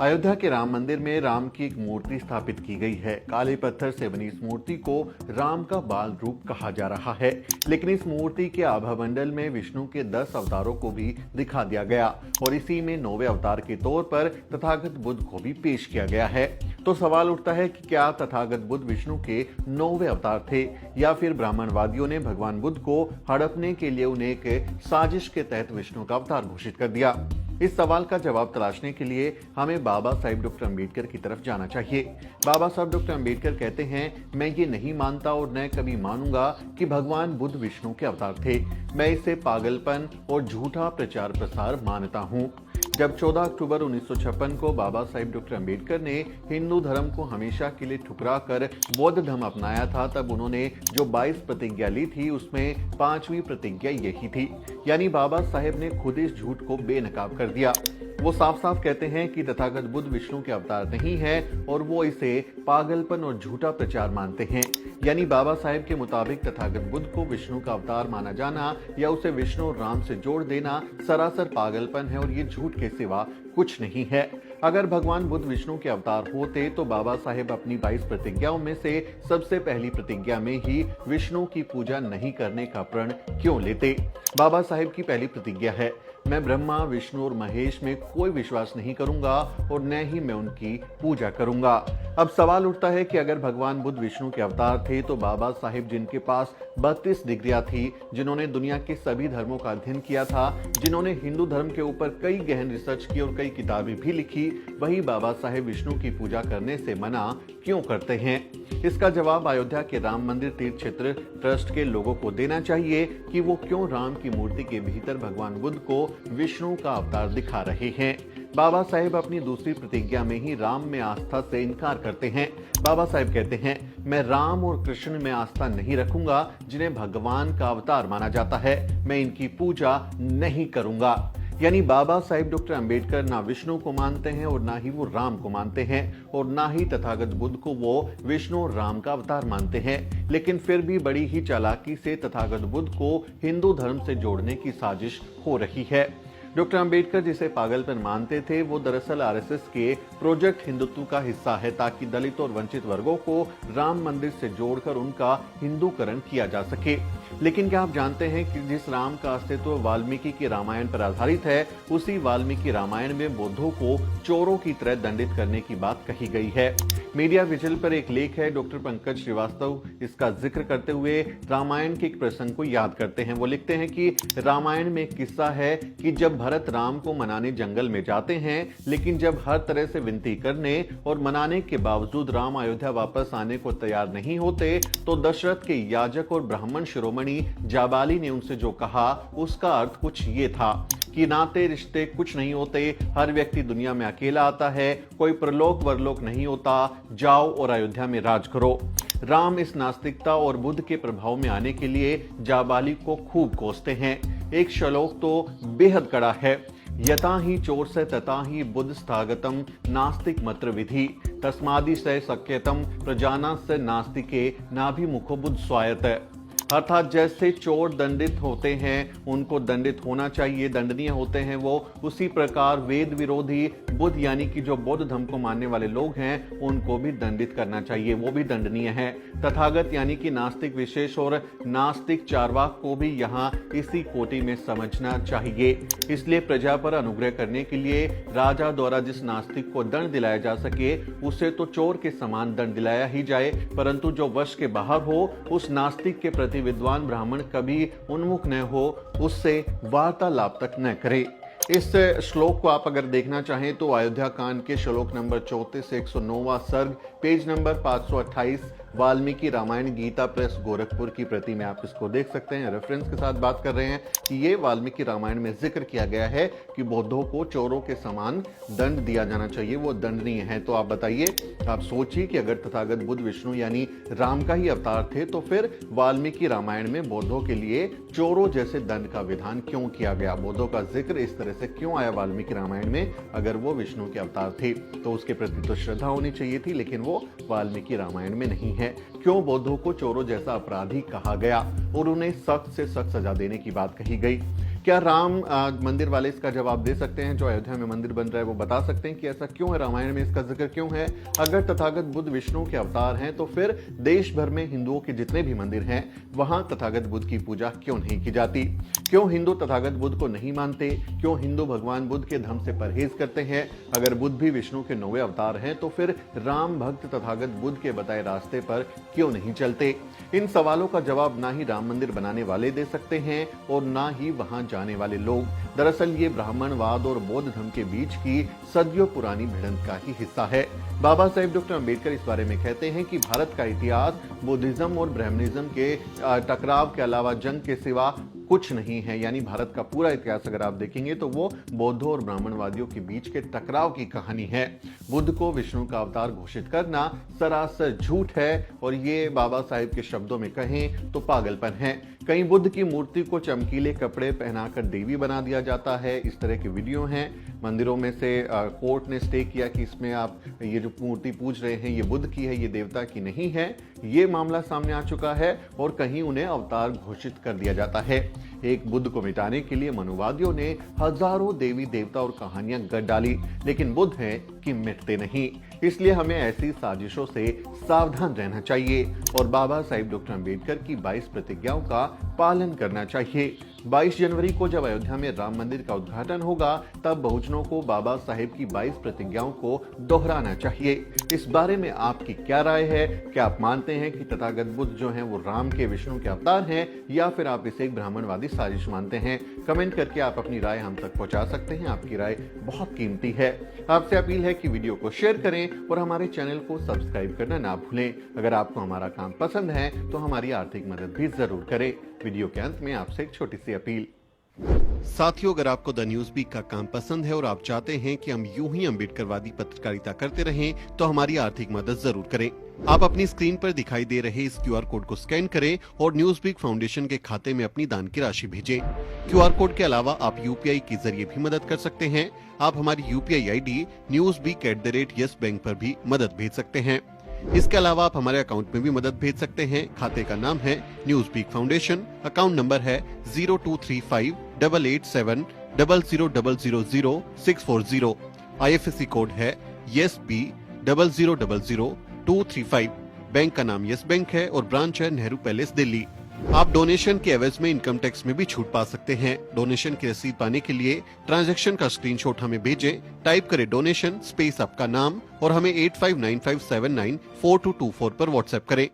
अयोध्या के राम मंदिर में राम की एक मूर्ति स्थापित की गई है। काले पत्थर से बनी इस मूर्ति को राम का बाल रूप कहा जा रहा है, लेकिन इस मूर्ति के आभामंडल में विष्णु के 10 अवतारों को भी दिखा दिया गया और इसी में 9वें अवतार के तौर पर तथागत बुद्ध को भी पेश किया गया है। तो सवाल उठता है कि क्या तथागत बुद्ध विष्णु के 9वें अवतार थे या फिर ब्राह्मणवादियों ने भगवान बुद्ध को हड़पने के लिए उन्हें एक साजिश के तहत विष्णु का अवतार घोषित कर दिया। इस सवाल का जवाब तलाशने के लिए हमें बाबा साहिब डॉक्टर अम्बेडकर की तरफ जाना चाहिए। बाबा साहब डॉक्टर अम्बेडकर कहते हैं, मैं ये नहीं मानता और न कभी मानूंगा कि भगवान बुद्ध विष्णु के अवतार थे। मैं इसे पागलपन और झूठा प्रचार प्रसार मानता हूँ। जब 14 अक्टूबर 1956 को बाबा साहिब डॉक्टर अम्बेडकर ने हिंदू धर्म को हमेशा के लिए ठुकरा कर बौद्ध धर्म अपनाया था, तब उन्होंने जो 22 प्रतिज्ञा ली थी उसमें 5वीं प्रतिज्ञा यही थी, यानी बाबा साहेब ने खुद इस झूठ को बेनकाब कर दिया। वो साफ साफ कहते हैं कि तथागत बुद्ध विष्णु के अवतार नहीं है और वो इसे पागलपन और झूठा प्रचार मानते हैं। यानी बाबा साहेब के मुताबिक तथागत बुद्ध को विष्णु का अवतार माना जाना या उसे विष्णु और राम से जोड़ देना सरासर पागलपन है और ये झूठ के सिवा कुछ नहीं है। अगर भगवान बुद्ध विष्णु के अवतार होते तो बाबा साहेब अपनी 22 प्रतिज्ञाओं में से सबसे पहली प्रतिज्ञा में ही विष्णु की पूजा नहीं करने का प्रण क्यों लेते। बाबा साहेब की पहली प्रतिज्ञा है, मैं ब्रह्मा विष्णु और महेश में कोई विश्वास नहीं करूंगा और न ही मैं उनकी पूजा करूंगा। अब सवाल उठता है कि अगर भगवान बुद्ध विष्णु के अवतार थे तो बाबा साहेब जिनके पास 32 डिग्रियां थी, जिन्होंने दुनिया के सभी धर्मों का अध्ययन किया था, जिन्होंने हिंदू धर्म के ऊपर कई गहन रिसर्च की और कई किताबें भी लिखी, वही बाबा साहेब विष्णु की पूजा करने से मना क्यों करते हैं। इसका जवाब अयोध्या के राम मंदिर तीर्थ क्षेत्र ट्रस्ट के लोगों को देना चाहिए कि वो क्यों राम की मूर्ति के भीतर भगवान बुद्ध को विष्णु का अवतार दिखा रहे हैं। बाबा साहेब अपनी दूसरी प्रतिज्ञा में ही राम में आस्था से इनकार करते हैं। बाबा साहेब कहते हैं, मैं राम और कृष्ण में आस्था नहीं रखूंगा जिन्हें भगवान का अवतार माना जाता है, मैं इनकी पूजा नहीं करूंगा। यानी बाबा साहिब डॉक्टर अम्बेडकर ना विष्णु को मानते हैं और ना ही वो राम को मानते हैं और ना ही तथागत बुद्ध को वो विष्णु और राम का अवतार मानते हैं, लेकिन फिर भी बड़ी ही चालाकी से तथागत बुद्ध को हिंदू धर्म से जोड़ने की साजिश हो रही है। डॉक्टर अम्बेडकर जिसे पागलपन मानते थे वो दरअसल आरएसएस के प्रोजेक्ट हिंदुत्व का हिस्सा है, ताकि दलित और वंचित वर्गों को राम मंदिर से जोड़कर उनका हिंदूकरण किया जा सके। लेकिन क्या आप जानते हैं कि जिस राम का अस्तित्व वाल्मीकि के रामायण पर आधारित है, उसी वाल्मीकि रामायण में बौद्धों को चोरों की तरह दंडित करने की बात कही गई है। मीडिया विजिल पर एक लेख है, डॉक्टर पंकज श्रीवास्तव इसका जिक्र करते हुए रामायण के एक प्रसंग को याद करते हैं। वो लिखते हैं कि रामायण में एक किस्सा है कि जब भरत राम को मनाने जंगल में जाते हैं, लेकिन जब हर तरह से विनती करने और मनाने के बावजूद राम अयोध्या वापस आने को तैयार नहीं होते, तो दशरथ के याजक और ब्राह्मण शिरोमणि जाबाली ने उनसे जो कहा उसका अर्थ कुछ ये था कि नाते रिश्ते कुछ नहीं होते, हर व्यक्ति दुनिया में अकेला आता है, कोई प्रलोक वरलोक नहीं होता, जाओ और अयोध्या में राज करो। राम इस नास्तिकता और बुद्ध के प्रभाव में आने के लिए जाबाली को खूब कोसते हैं। एक श्लोक तो बेहद कड़ा है, यथा ही चोर से तथा ही बुद्ध स्थागतम नास्तिक मत्र विधि तस्मादि से सक्यतम प्रजाना से नास्तिके नाभिमुखो बुद्ध स्वायत। अर्थात जैसे चोर दंडित होते हैं, उनको दंडित होना चाहिए, दंडनीय होते हैं वो, उसी प्रकार वेद विरोधी बुद्ध यानी कि जो बौद्ध धर्म को मानने वाले लोग हैं उनको भी दंडित करना चाहिए, वो भी दंडनीय है। तथागत यानी कि नास्तिक विशेष और नास्तिक चारवाक को भी यहाँ इसी कोटि में समझना चाहिए। इसलिए प्रजा पर अनुग्रह करने के लिए राजा द्वारा जिस नास्तिक को दंड दिलाया जा सके उसे तो चोर के समान दंड दिलाया ही जाए, परंतु जो वश के बाहर हो उस नास्तिक के प्रति विद्वान ब्राह्मण कभी उन्मुख न हो, उससे वार्तालाप तक न करे। इस श्लोक को आप अगर देखना चाहें तो अयोध्या कांड के श्लोक नंबर 34 से 109वां सर्ग, पेज नंबर 528, वाल्मीकि रामायण गीता प्रेस गोरखपुर की प्रति में आप इसको देख सकते हैं। रेफरेंस के साथ बात कर रहे हैं कि ये वाल्मीकि रामायण में जिक्र किया गया है कि बौद्धों को चोरों के समान दंड दिया जाना चाहिए, वो दंडनीय है। तो आप बताइए, आप सोचिए कि अगर तथागत बुद्ध विष्णु यानी राम का ही अवतार थे तो फिर वाल्मीकि रामायण में बौद्धों के लिए चोरों जैसे दंड का विधान क्यों किया गया, बौद्धों का जिक्र इस तरह से क्यों आया वाल्मीकि रामायण में। अगर वो विष्णु के अवतार थे तो उसके प्रति तो श्रद्धा होनी चाहिए थी, लेकिन वो वाल्मीकि रामायण में नहीं है। क्यों बौद्धों को चोरों जैसा अपराधी कहा गया और उन्हें सख्त से सख्त सजा देने की बात कही गई। क्या राम मंदिर वाले इसका जवाब दे सकते हैं? जो अयोध्या में मंदिर बन रहा है वो बता सकते हैं कि ऐसा क्यों है, रामायण में इसका जिक्र क्यों है? अगर तथागत बुद्ध विष्णु के अवतार हैं तो फिर देश भर में हिंदुओं के जितने भी मंदिर हैं वहां तथागत बुद्ध की पूजा क्यों नहीं की जाती? क्यों हिंदू तथागत बुद्ध को नहीं मानते? क्यों हिंदू भगवान बुद्ध के धर्म से परहेज करते हैं? अगर बुद्ध भी विष्णु के 9वें अवतार हैं तो फिर राम भक्त तथागत बुद्ध के बताए रास्ते पर क्यों नहीं चलते? इन सवालों का जवाब ना ही राम मंदिर बनाने वाले दे सकते हैं और ना ही वहां जाने वाले लोग। दरअसल ये ब्राह्मणवाद और बौद्ध धर्म के बीच की सदियों पुरानी भिड़ंत का ही हिस्सा है। बाबा साहेब डॉक्टर अंबेडकर इस बारे में कहते हैं कि भारत का इतिहास बुद्धिज्म और ब्राह्मणिज्म के टकराव के अलावा जंग के सिवा कुछ नहीं है। यानी भारत का पूरा इतिहास अगर आप देखेंगे तो वो बौद्धों और ब्राह्मणवादियों के बीच के टकराव की कहानी है। बुद्ध को विष्णु का अवतार घोषित करना सरासर झूठ है और ये बाबा साहेब के शब्दों में कहें तो पागलपन है। कहीं बुद्ध की मूर्ति को चमकीले कपड़े पहनाकर देवी बना दिया जाता है, इस तरह के वीडियो हैं। मंदिरों में से कोर्ट ने स्टे किया कि इसमें आप ये जो मूर्ति पूज रहे हैं ये बुद्ध की है, ये देवता की नहीं है। ये मामला सामने आ चुका है और कहीं उन्हें अवतार घोषित कर दिया जाता है। एक बुद्ध को मिटाने के लिए मनुवादियों ने हजारों देवी देवता और कहानियां गढ़ डाली, लेकिन बुद्ध हैं कि मिटते नहीं। इसलिए हमें ऐसी साजिशों से सावधान रहना चाहिए और बाबा साहेब डॉक्टर अंबेडकर की 22 प्रतिज्ञाओं का पालन करना चाहिए। 22 जनवरी को जब अयोध्या में राम मंदिर का उद्घाटन होगा तब बहुजनों को बाबा साहेब की 22 प्रतिज्ञाओं को दोहराना चाहिए। इस बारे में आपकी क्या राय है? क्या आप मानते हैं कि तथागत बुद्ध जो हैं वो राम के विष्णु के अवतार हैं या फिर आप इसे एक ब्राह्मणवादी साजिश मानते हैं? कमेंट करके आप अपनी राय हम तक पहुंचा सकते हैं। आपकी राय बहुत कीमती है। आपसे अपील है कि वीडियो को शेयर करें और हमारे चैनल को सब्सक्राइब करना ना भूलें। अगर आपको हमारा काम पसंद है तो हमारी आर्थिक मदद भी जरूर करें। वीडियो के अंत में आपसे एक छोटी सी अपील। साथियों, अगर आपको द न्यूज वीक का काम पसंद है और आप चाहते हैं कि हम यूं ही अम्बेडकरवादी पत्रकारिता करते रहें तो हमारी आर्थिक मदद जरूर करें। आप अपनी स्क्रीन पर दिखाई दे रहे इस क्यूआर कोड को स्कैन करें और न्यूज वीक फाउंडेशन के खाते में अपनी दान की राशि भेजें। क्यूआर कोड के अलावा आप यूपीआई के जरिए भी मदद कर सकते हैं। आप हमारी यूपीआई आईडी newsweek@yes बैंक पर भी मदद भेज सकते हैं। इसके अलावा आप हमारे अकाउंट में भी मदद भेज सकते हैं। खाते का नाम है News Week Foundation, account number है 02358800000640। IFSC कोड है YesB000235। बैंक का नाम यस बैंक है और ब्रांच है नेहरू पैलेस, दिल्ली। आप डोनेशन के एवज में इनकम टैक्स में भी छूट पा सकते हैं। डोनेशन की रसीद पाने के लिए ट्रांजैक्शन का स्क्रीनशॉट हमें भेजें। टाइप करें डोनेशन स्पेस आपका नाम और हमें 8595794224 पर व्हाट्सएप करें।